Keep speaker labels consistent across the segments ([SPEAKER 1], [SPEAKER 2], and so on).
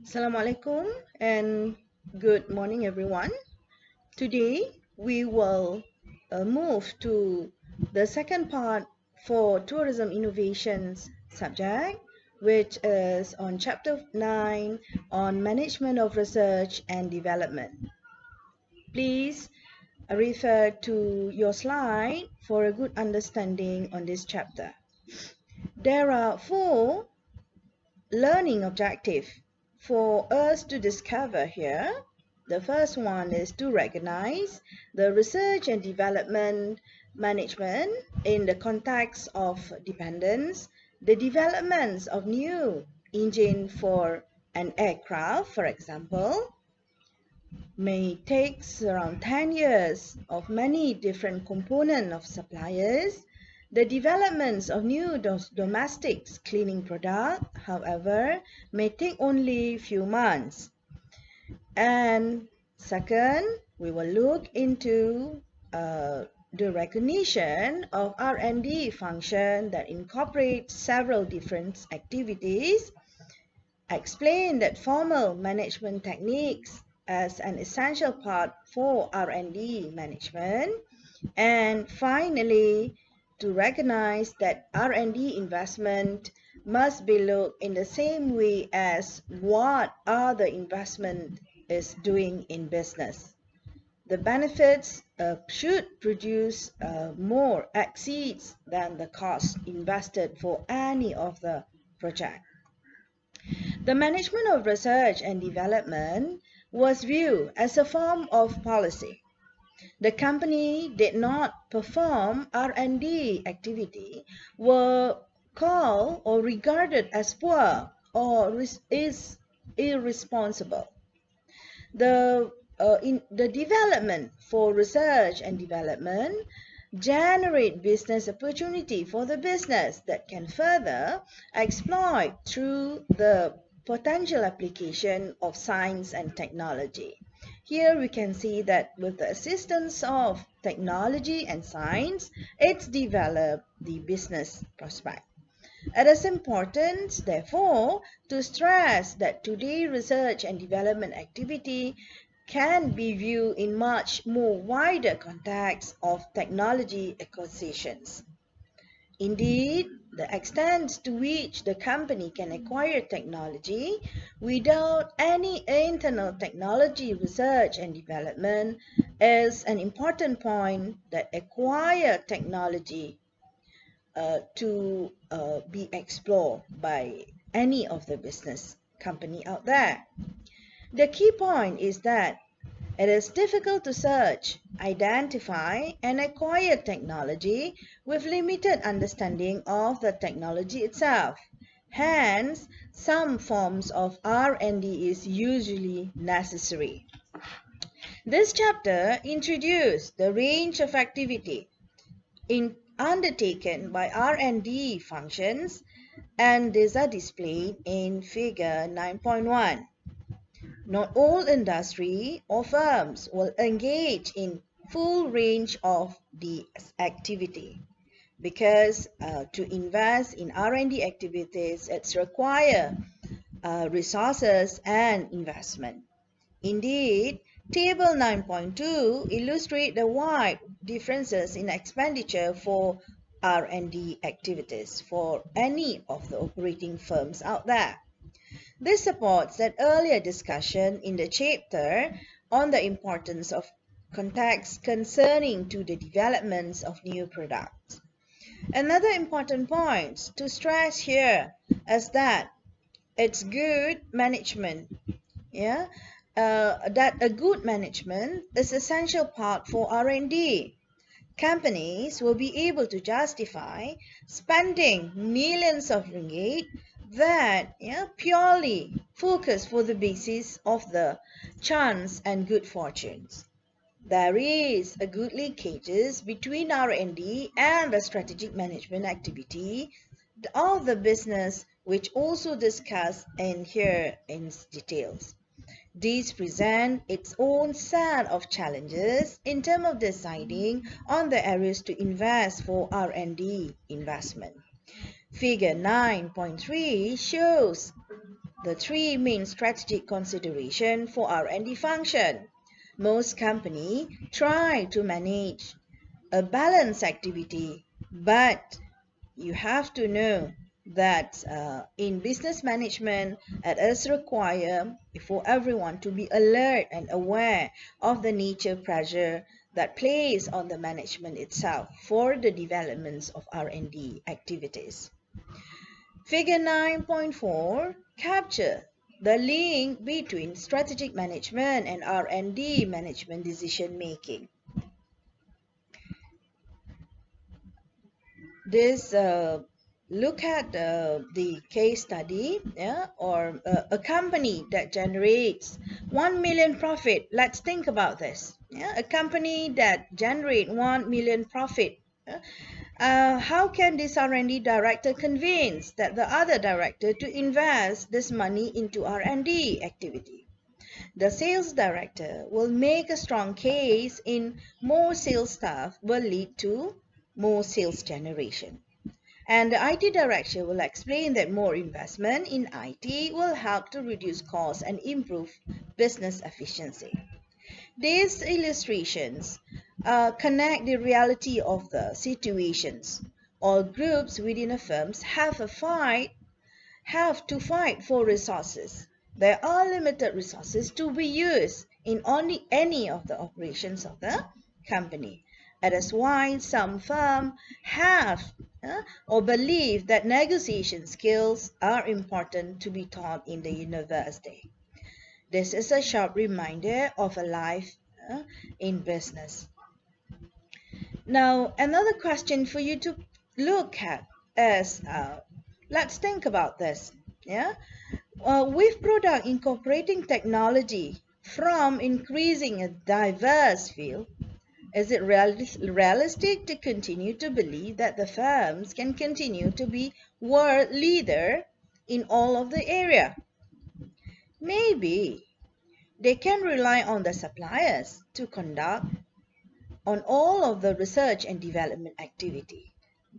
[SPEAKER 1] Assalamualaikum and good morning everyone. Today we will move to the second part for tourism innovations subject, which is on chapter 9 on management of research and development. Please refer to your slide for a good understanding on this chapter. There are four learning objective for us to discover here. The first one is to recognize the research and development management in the context of dependence, the developments of new engine for an aircraft, for example, may take around 10 years of many different component of suppliers. The developments of new domestic cleaning product, however, may take only few months. And second, we will look into the recognition of R&D function that incorporates several different activities, explain that formal management techniques as an essential part for R&D management, and finally, to recognize that R&D investment must be looked in the same way as what other investment is doing in business. The benefits should produce more exceeds than the cost invested for any of the project. The management of research and development was viewed as a form of policy. The company did not perform R&D activity were called or regarded as poor or is irresponsible. In the development for research and development generate business opportunity for the business that can further exploit through the potential application of science and technology. Here we can see that with the assistance of technology and science, it's developed the business prospect. It is important, therefore, to stress that today research and development activity can be viewed in much more wider context of technology acquisitions. Indeed, the extent to which the company can acquire technology without any internal technology research and development is an important point that acquire technology to be explored by any of the business company out there. The key point is that it is difficult to search, identify, and acquire technology with limited understanding of the technology itself. Hence, some forms of R&D is usually necessary. This chapter introduces the range of activity undertaken by R&D functions, and these are displayed in figure 9.1. Not all industry or firms will engage in full range of the activity because to invest in R&D activities, it's require resources and investment. Indeed, Table 9.2 illustrates the wide differences in expenditure for R&D activities for any of the operating firms out there. This supports that earlier discussion in the chapter on the importance of context concerning to the developments of new products. Another important point to stress here is that it's good management, that a good management is essential part for R&D. Companies will be able to justify spending millions of ringgit that purely focus for the basis of the chance and good fortunes. There is a good linkages between R&D and the strategic management activity of the business, which also discussed in here in details. These present its own set of challenges in terms of deciding on the areas to invest for R&D investment. Figure 9.3 shows the three main strategic considerations for R&D function. Most companies try to manage a balanced activity, but you have to know that in business management, it is required for everyone to be alert and aware of the nature pressure that plays on the management itself for the developments of R&D activities. Figure 9.4 capture the link between strategic management and R&D management decision making. This look at the case study, or a company that generates 1 million profit. Let's think about this. A company that generates 1 million profit. How can this R&D director convince that the other director to invest this money into R&D activity? The sales director will make a strong case in more sales staff will lead to more sales generation. And the IT director will explain that more investment in IT will help to reduce costs and improve business efficiency. These illustrations connect the reality of the situations. All groups within a firm have to fight for resources. There are limited resources to be used in only any of the operations of the company. That is why some firms have or believe that negotiation skills are important to be taught in the university. This is a sharp reminder of a life in business. Now, another question for you to look at is, let's think about this. With product incorporating technology from increasing a diverse field, is it realistic to continue to believe that the firms can continue to be world leader in all of the area? Maybe they can rely on the suppliers to conduct on all of the research and development activity.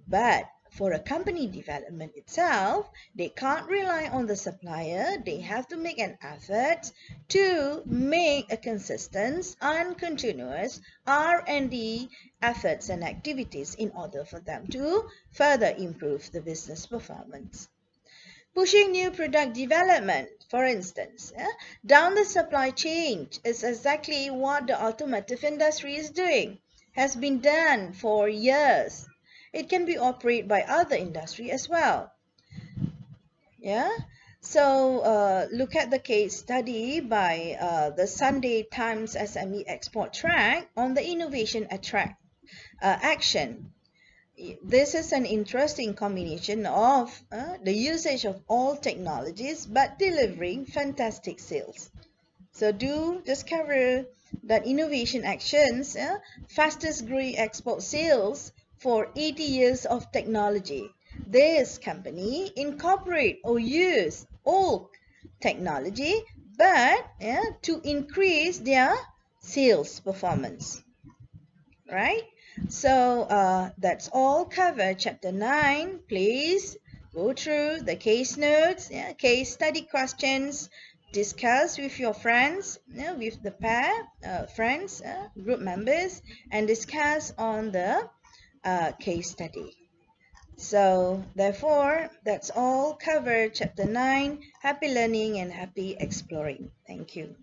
[SPEAKER 1] But for a company development itself, they can't rely on the supplier. They have to make an effort to make a consistent and continuous R&D efforts and activities in order for them to further improve the business performance. Pushing new product development, for instance, down the supply chain is exactly what the automotive industry is doing, has been done for years. It can be operated by other industry as well. So look at the case study by the Sunday Times SME Export Track on the innovation action. This is an interesting combination of the usage of all technologies but delivering fantastic sales. So do discover that innovation actions, fastest growing export sales for 80 years of technology. This company incorporate or use old technology but to increase their sales performance. Right? So that's all covered. Chapter 9. Please go through the case notes, case study questions, discuss with your friends, with the pair, friends, group members, and discuss on the case study. So therefore, that's all covered. Chapter 9. Happy learning and happy exploring. Thank you.